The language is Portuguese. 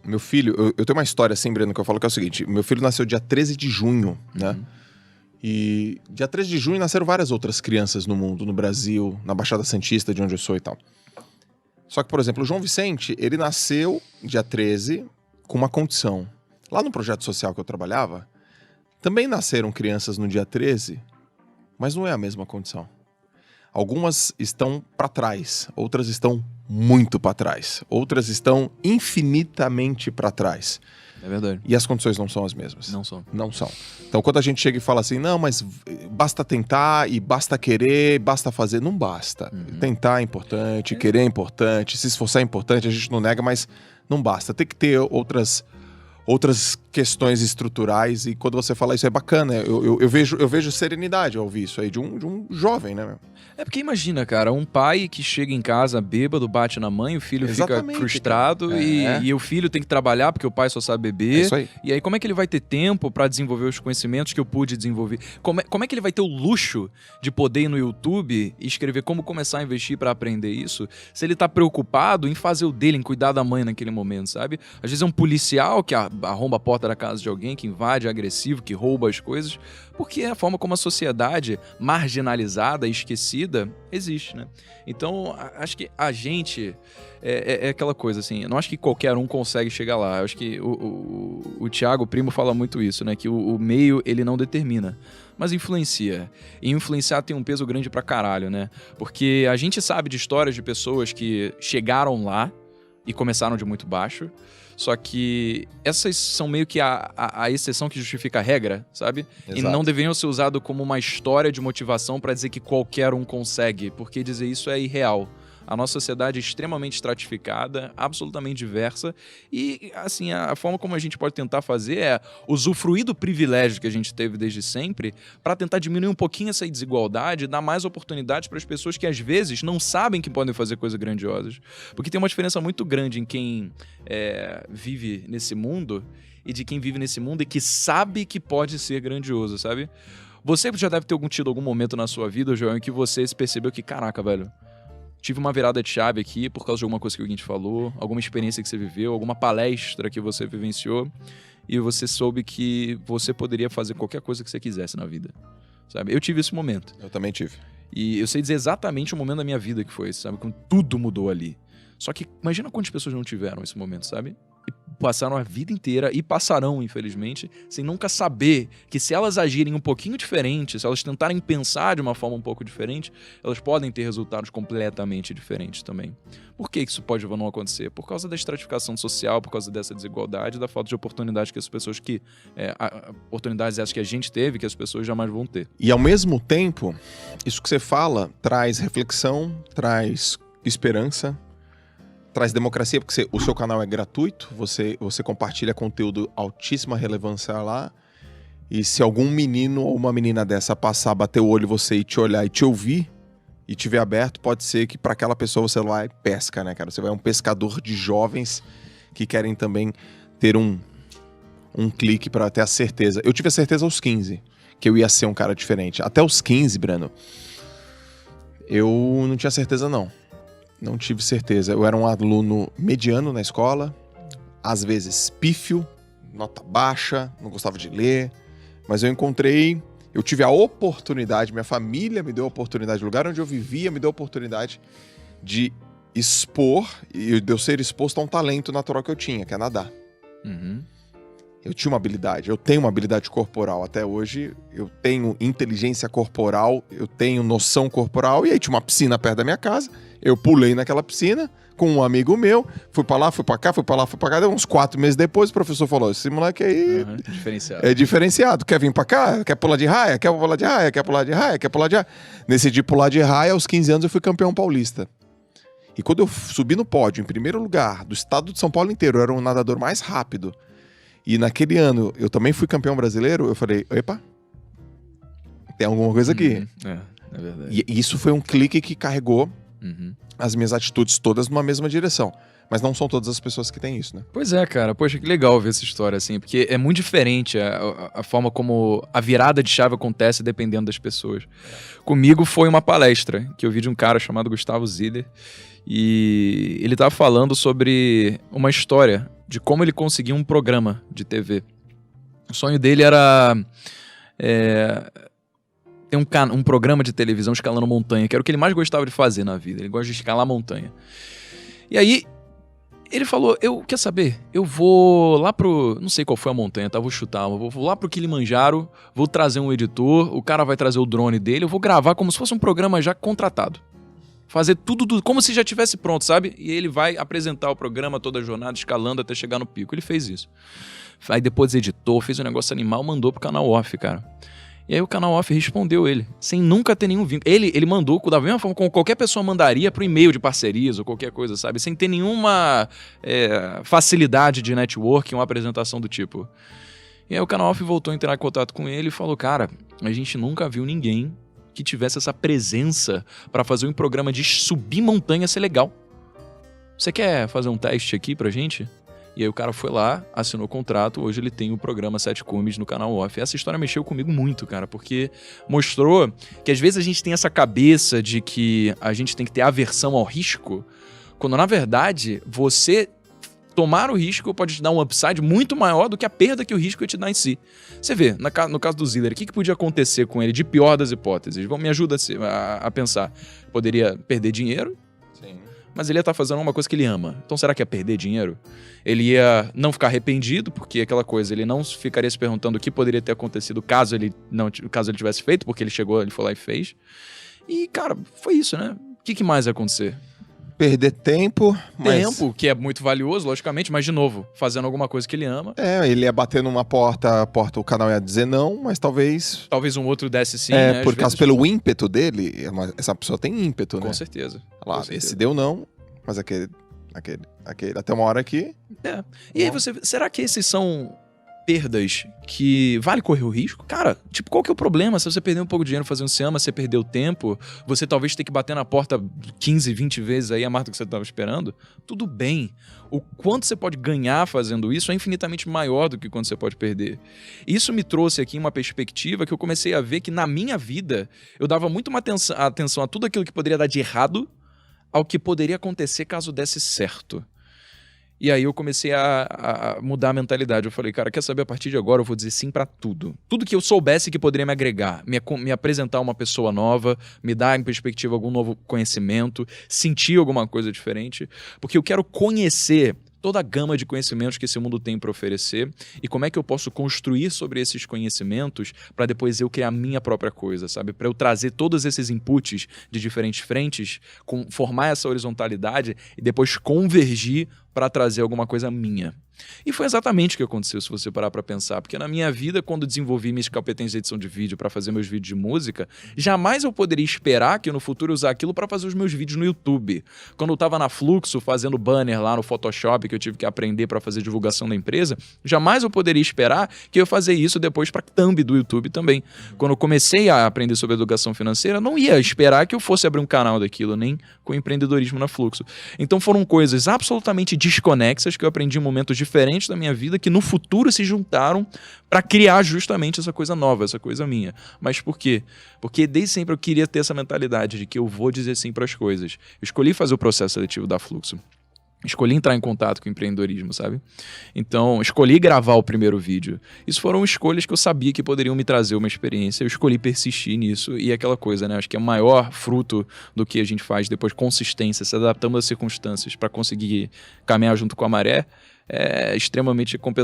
Meu filho, eu tenho uma história assim, Breno, que eu falo que é o seguinte: meu filho nasceu dia 13 de junho, né? E dia 13 de junho nasceram várias outras crianças no mundo, no Brasil, na Baixada Santista, de onde eu sou e tal. Só que, por exemplo, o João Vicente, ele nasceu dia 13 com uma condição. Lá no projeto social que eu trabalhava, também nasceram crianças no dia 13, mas não é a mesma condição. Algumas estão para trás, outras estão muito para trás, outras estão infinitamente para trás. É verdade. E as condições não são as mesmas. Não são. Não são. Então, quando a gente chega e fala assim, não, mas basta tentar e basta querer, basta fazer, não basta. Tentar é importante, querer é importante, se esforçar é importante, a gente não nega, mas não basta. Tem que ter outras questões estruturais, e quando você fala isso é bacana. Eu vejo serenidade ao ouvir isso aí de um jovem, né? É porque imagina, cara, um pai que chega em casa bêbado, bate na mãe, o filho Exatamente, fica frustrado e o filho tem que trabalhar porque o pai só sabe beber. É isso aí. E aí como é que ele vai ter tempo pra desenvolver os conhecimentos que eu pude desenvolver? Como é que ele vai ter o luxo de poder ir no YouTube e escrever como começar a investir pra aprender isso, se ele tá preocupado em fazer o dele, em cuidar da mãe naquele momento, sabe? Às vezes é um policial que arromba a porta da casa de alguém, que invade, é agressivo, que rouba as coisas, porque é a forma como a sociedade marginalizada, esquecida, existe, né? Então, acho que a gente é aquela coisa, assim, eu não acho que qualquer um consegue chegar lá. Eu acho que o Thiago Primo fala muito isso, né? Que o meio, ele não determina, mas influencia. E influenciar tem um peso grande pra caralho, né? Porque a gente sabe de histórias de pessoas que chegaram lá e começaram de muito baixo. Só que essas são meio que a exceção que justifica a regra, sabe? Exato. E não deveriam ser usado como uma história de motivação pra dizer que qualquer um consegue, porque dizer isso é irreal. A nossa sociedade é extremamente estratificada, absolutamente diversa, e assim, a forma como a gente pode tentar fazer é usufruir do privilégio que a gente teve desde sempre para tentar diminuir um pouquinho essa desigualdade e dar mais oportunidades para as pessoas que às vezes não sabem que podem fazer coisas grandiosas. Porque tem uma diferença muito grande em quem vive nesse mundo e de quem vive nesse mundo e que sabe que pode ser grandioso, sabe? Você já deve ter tido algum momento na sua vida, João, em que você se percebeu que, caraca, velho, tive uma virada de chave aqui por causa de alguma coisa que alguém te falou, alguma experiência que você viveu, alguma palestra que você vivenciou e você soube que você poderia fazer qualquer coisa que você quisesse na vida, sabe? Eu tive esse momento. Eu também tive. E eu sei dizer exatamente o momento da minha vida que foi esse, sabe? Quando tudo mudou ali. Só que imagina quantas pessoas não tiveram esse momento, sabe? E passaram a vida inteira, e passarão, infelizmente, sem nunca saber que se elas agirem um pouquinho diferente, se elas tentarem pensar de uma forma um pouco diferente, elas podem ter resultados completamente diferentes também. Por que isso pode não acontecer? Por causa da estratificação social, por causa dessa desigualdade, da falta de oportunidade que as pessoas oportunidades essas que a gente teve, que as pessoas jamais vão ter. E ao mesmo tempo, isso que você fala traz reflexão, traz esperança, traz democracia, porque o seu canal é gratuito, você compartilha conteúdo altíssima relevância lá, e se algum menino ou uma menina dessa passar, bater o olho em você e te olhar e te ouvir, e te ver aberto, pode ser que para aquela pessoa você vai pesca, né, cara? Você vai um pescador de jovens que querem também ter um clique para ter a certeza. Eu tive a certeza aos 15 que eu ia ser um cara diferente. Até os 15, Breno, eu não tinha certeza, não. Não tive certeza. Eu era um aluno mediano na escola, às vezes pífio, nota baixa, não gostava de ler, mas eu tive a oportunidade, minha família me deu a oportunidade, o lugar onde eu vivia me deu a oportunidade de expor, e de eu ser exposto a um talento natural que eu tinha, que é nadar. Eu tinha uma habilidade, eu tenho uma habilidade corporal até hoje, eu tenho inteligência corporal, eu tenho noção corporal, e aí tinha uma piscina perto da minha casa, eu pulei naquela piscina com um amigo meu, fui pra lá, fui pra cá, fui pra lá, fui pra cá, deu uns 4 meses depois, o professor falou, esse moleque aí diferenciado. É diferenciado, quer vir pra cá, quer pular de raia, quer pular de raia, quer pular de raia, quer pular de raia. Nesse dia pular de raia, aos 15 anos eu fui campeão paulista. E quando eu subi no pódio, em primeiro lugar, do estado de São Paulo inteiro, eu era o nadador mais rápido, e naquele ano eu também fui campeão brasileiro, eu falei, epa, tem alguma coisa aqui. É verdade. E isso foi um clique que carregou as minhas atitudes todas numa mesma direção. Mas não são todas as pessoas que têm isso, né? Pois é, cara. Poxa, que legal ver essa história, assim. Porque é muito diferente a forma como a virada de chave acontece dependendo das pessoas. Comigo foi uma palestra que eu vi de um cara chamado Gustavo Ziller. E ele tava falando sobre uma história de como ele conseguiu um programa de TV. O sonho dele era ter um programa de televisão escalando montanha, que era o que ele mais gostava de fazer na vida. Ele gosta de escalar montanha. E aí, ele falou, quer saber? Eu vou lá pro... Não sei qual foi a montanha, tá? Vou chutar. Vou lá pro Kilimanjaro, vou trazer um editor, o cara vai trazer o drone dele, eu vou gravar como se fosse um programa já contratado. Fazer tudo como se já tivesse pronto, sabe? E ele vai apresentar o programa, toda a jornada, escalando até chegar no pico. Ele fez isso. Aí depois editou, fez um negócio animal, mandou pro canal off, cara. E aí o canal off respondeu ele, sem nunca ter nenhum vínculo. Ele mandou da mesma forma como qualquer pessoa mandaria pro e-mail de parcerias ou qualquer coisa, sabe? Sem ter nenhuma facilidade de networking, uma apresentação do tipo. E aí o canal off voltou a entrar em contato com ele e falou, cara, a gente nunca viu ninguém que tivesse essa presença para fazer um programa de subir montanha ser legal. Você quer fazer um teste aqui pra gente? E aí o cara foi lá, assinou o contrato, hoje ele tem o programa 7 Cumes no canal off. Essa história mexeu comigo muito, cara, porque mostrou que às vezes a gente tem essa cabeça de que a gente tem que ter aversão ao risco, quando na verdade você tomar o risco pode te dar um upside muito maior do que a perda que o risco te dá em si. Você vê, no caso do Ziller, o que podia acontecer com ele de pior das hipóteses? Me ajuda a pensar. Poderia perder dinheiro, Sim. Mas ele ia estar fazendo uma coisa que ele ama. Então será que ia perder dinheiro? Ele ia não ficar arrependido, porque aquela coisa, ele não ficaria se perguntando o que poderia ter acontecido caso ele tivesse feito, porque ele foi lá e fez. E, cara, foi isso, né? O que mais ia acontecer? Perder tempo, mas... Tempo, que é muito valioso, logicamente, mas, de novo, fazendo alguma coisa que ele ama. Ele ia bater numa porta, o canal ia dizer não, mas talvez... Talvez um outro desse sim, né? Por causa pelo ímpeto dele, essa pessoa tem ímpeto, né? Com certeza. Lá, esse deu não, mas aquele, até uma hora aqui... E aí será que esses são perdas que vale correr o risco? Cara, tipo, qual que é o problema? Se você perder um pouco de dinheiro fazendo cinema, você perdeu tempo, você talvez tenha que bater na porta 15, 20 vezes aí a mais do que você estava esperando, tudo bem. O quanto você pode ganhar fazendo isso é infinitamente maior do que quanto você pode perder. Isso me trouxe aqui uma perspectiva que eu comecei a ver que na minha vida eu dava muito uma atenção a tudo aquilo que poderia dar de errado ao que poderia acontecer caso desse certo. E aí eu comecei a mudar a mentalidade. Eu falei, cara, quer saber? A partir de agora eu vou dizer sim pra tudo. Tudo que eu soubesse que poderia me agregar, me apresentar uma pessoa nova, me dar em perspectiva algum novo conhecimento, sentir alguma coisa diferente. Porque eu quero conhecer toda a gama de conhecimentos que esse mundo tem para oferecer e como é que eu posso construir sobre esses conhecimentos para depois eu criar a minha própria coisa, sabe? Para eu trazer todos esses inputs de diferentes frentes, formar essa horizontalidade e depois convergir para trazer alguma coisa minha. E foi exatamente o que aconteceu, se você parar para pensar, porque na minha vida, quando desenvolvi minhas competências de edição de vídeo para fazer meus vídeos de música, jamais eu poderia esperar que no futuro eu usar aquilo para fazer os meus vídeos no YouTube. Quando eu estava na Fluxo fazendo banner lá no Photoshop, que eu tive que aprender para fazer divulgação da empresa, jamais eu poderia esperar que eu ia fazer isso depois para thumb do YouTube também. Quando eu comecei a aprender sobre educação financeira, não ia esperar que eu fosse abrir um canal daquilo, nem com empreendedorismo na Fluxo. Então foram coisas absolutamente desconexas que eu aprendi em momentos diferentes da minha vida que no futuro se juntaram para criar justamente essa coisa nova, essa coisa minha. Mas por quê? Porque desde sempre eu queria ter essa mentalidade de que eu vou dizer sim para as coisas. Eu escolhi fazer o processo seletivo da Fluxo. Escolhi entrar em contato com o empreendedorismo, sabe? Então, escolhi gravar o primeiro vídeo. Isso foram escolhas que eu sabia que poderiam me trazer uma experiência. Eu escolhi persistir nisso e aquela coisa, né? Acho que é o maior fruto do que a gente faz depois, consistência, se adaptando às circunstâncias para conseguir caminhar junto com a maré, é extremamente compensador.